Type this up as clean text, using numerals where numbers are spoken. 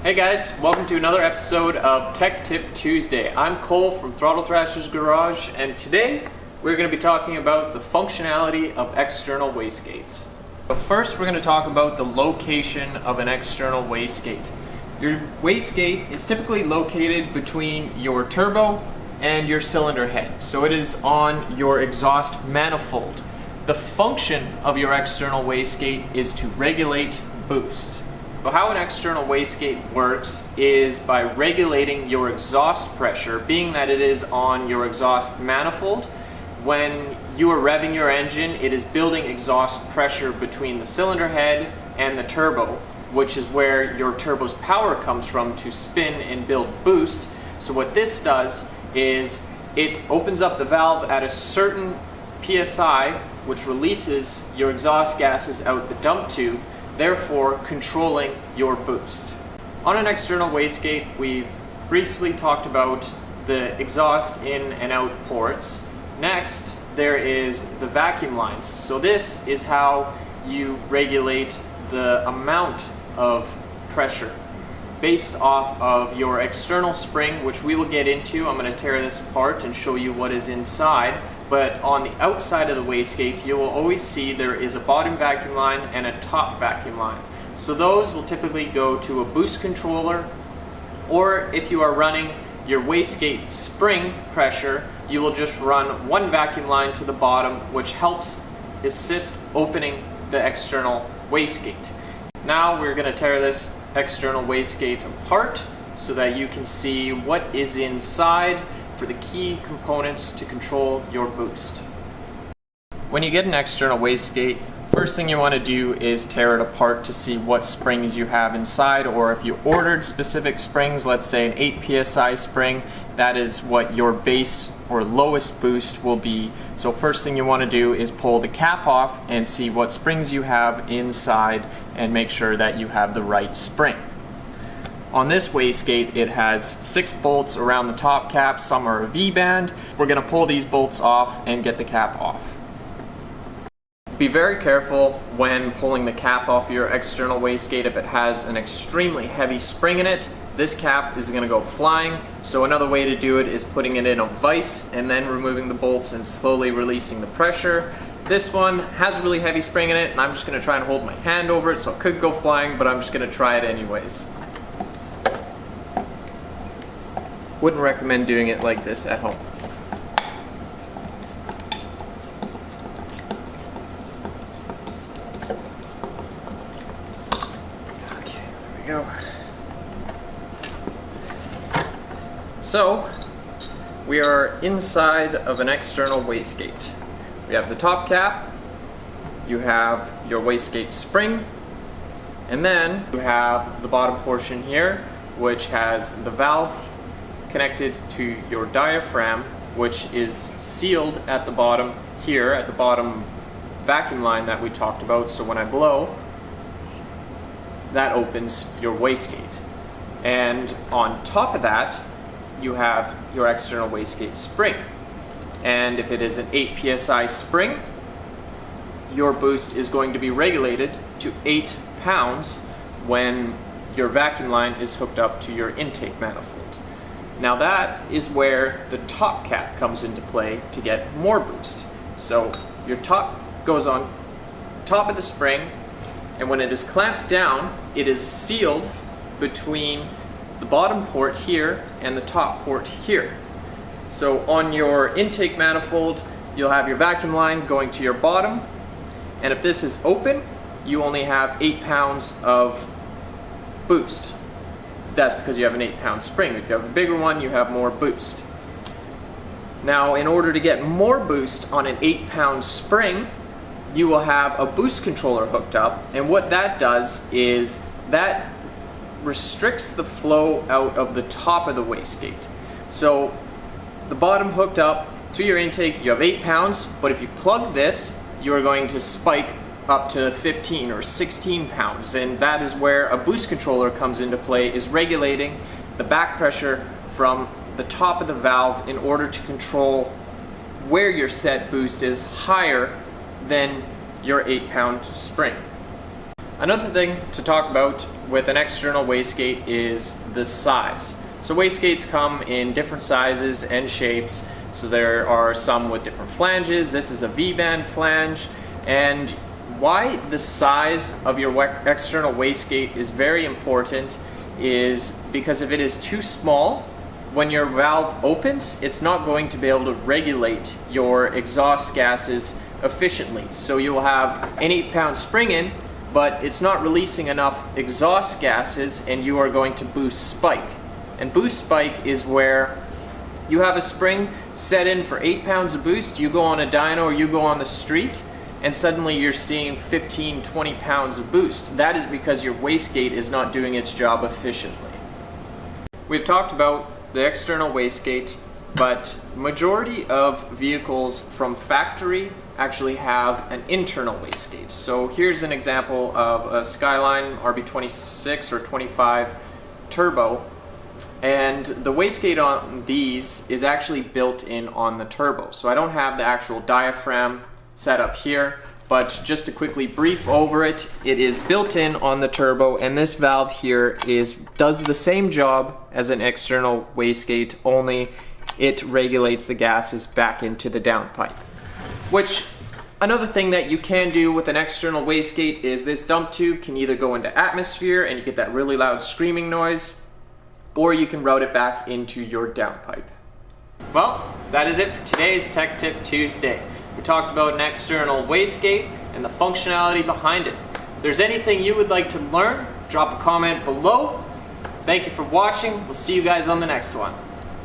Hey guys, welcome to another episode of Tech Tip Tuesday. I'm Cole from Throttle Thrasher's Garage, and today we're going to be talking about the functionality of external wastegates. So first we're going to talk about the location of an external wastegate. Your wastegate is typically located between your turbo and your cylinder head. So it is on your exhaust manifold. The function of your external wastegate is to regulate boost. So how an external wastegate works is by regulating your exhaust pressure, being that it is on your exhaust manifold. When you are revving your engine, it is building exhaust pressure between the cylinder head and the turbo, which is where your turbo's power comes from to spin and build boost. So what this does is it opens up the valve at a certain PSI, which releases your exhaust gases out the dump tube, therefore controlling your boost. On an external wastegate, we've briefly talked about the exhaust in and out ports. Next, there is the vacuum lines. So this is how you regulate the amount of pressure based off of your external spring, which we will get into. I'm going to tear this apart and show you what is inside. But on the outside of the wastegate, you will always see there is a bottom vacuum line and a top vacuum line. So those will typically go to a boost controller, or if you are running your wastegate spring pressure, you will just run one vacuum line to the bottom, which helps assist opening the external wastegate. Now we're going to tear this external wastegate apart so that you can see what is inside for the key components to control your boost. When you get an external wastegate, first thing you want to do is tear it apart to see what springs you have inside, or if you ordered specific springs, let's say an 8 psi spring, that is what your base or lowest boost will be. So first thing you want to do is pull the cap off and see what springs you have inside and make sure that you have the right spring. On this wastegate, it has 6 bolts around the top cap. Some are a V-band. We're going to pull these bolts off and get the cap off. Be very careful when pulling the cap off your external wastegate. If it has an extremely heavy spring in it, this cap is going to go flying. So another way to do it is putting it in a vise and then removing the bolts and slowly releasing the pressure. This one has a really heavy spring in it, and I'm just going to try and hold my hand over it so it could go flying, but I'm just going to try it anyways. Wouldn't recommend doing it like this at home. Okay, there we go. So, we are inside of an external wastegate. We have the top cap, you have your wastegate spring, and then you have the bottom portion here, which has the valve connected to your diaphragm, which is sealed at the bottom here, at the bottom vacuum line that we talked about. So when I blow, that opens your wastegate. And on top of that, you have your external wastegate spring. And if it is an 8 psi spring, your boost is going to be regulated to 8 pounds when your vacuum line is hooked up to your intake manifold. Now that is where the top cap comes into play to get more boost. So your top goes on top of the spring, and when it is clamped down, it is sealed between the bottom port here and the top port here. So on your intake manifold, you'll have your vacuum line going to your bottom, and if this is open, you only have 8 pounds of boost. That's because you have an 8-pound spring. If you have a bigger one, you have more boost. Now, in order to get more boost on an 8-pound spring, you will have a boost controller hooked up, and what that does is that restricts the flow out of the top of the wastegate. So the bottom hooked up to your intake, you have 8 pounds, but if you plug this, you are going to spike up to 15 or 16 pounds, and that is where a boost controller comes into play, is regulating the back pressure from the top of the valve in order to control where your set boost is higher than your 8-pound spring. Another thing to talk about with an external wastegate is the size. So wastegates come in different sizes and shapes. So there are some with different flanges. This is a V-band flange. And why the size of your external wastegate is very important is because if it is too small, when your valve opens, it's not going to be able to regulate your exhaust gases efficiently. So you will have an 8-pound spring in, but it's not releasing enough exhaust gases, and you are going to boost spike. And boost spike is where you have a spring set in for 8 pounds of boost, you go on a dyno or you go on the street, and suddenly you're seeing 15, 20 pounds of boost. That is because your wastegate is not doing its job efficiently. We've talked about the external wastegate, but majority of vehicles from factory actually have an internal wastegate. So here's an example of a Skyline RB26 or 25 turbo, and the wastegate on these is actually built in on the turbo. So I don't have the actual diaphragm set up here, but just to quickly brief over it, it is built in on the turbo, and this valve here does the same job as an external wastegate, only it regulates the gases back into the downpipe. Which, another thing that you can do with an external wastegate is this dump tube can either go into atmosphere and you get that really loud screaming noise, or you can route it back into your downpipe. Well, that is it for today's Tech Tip Tuesday. We talked about an external wastegate and the functionality behind it. If there's anything you would like to learn, drop a comment below. Thank you for watching. We'll see you guys on the next one.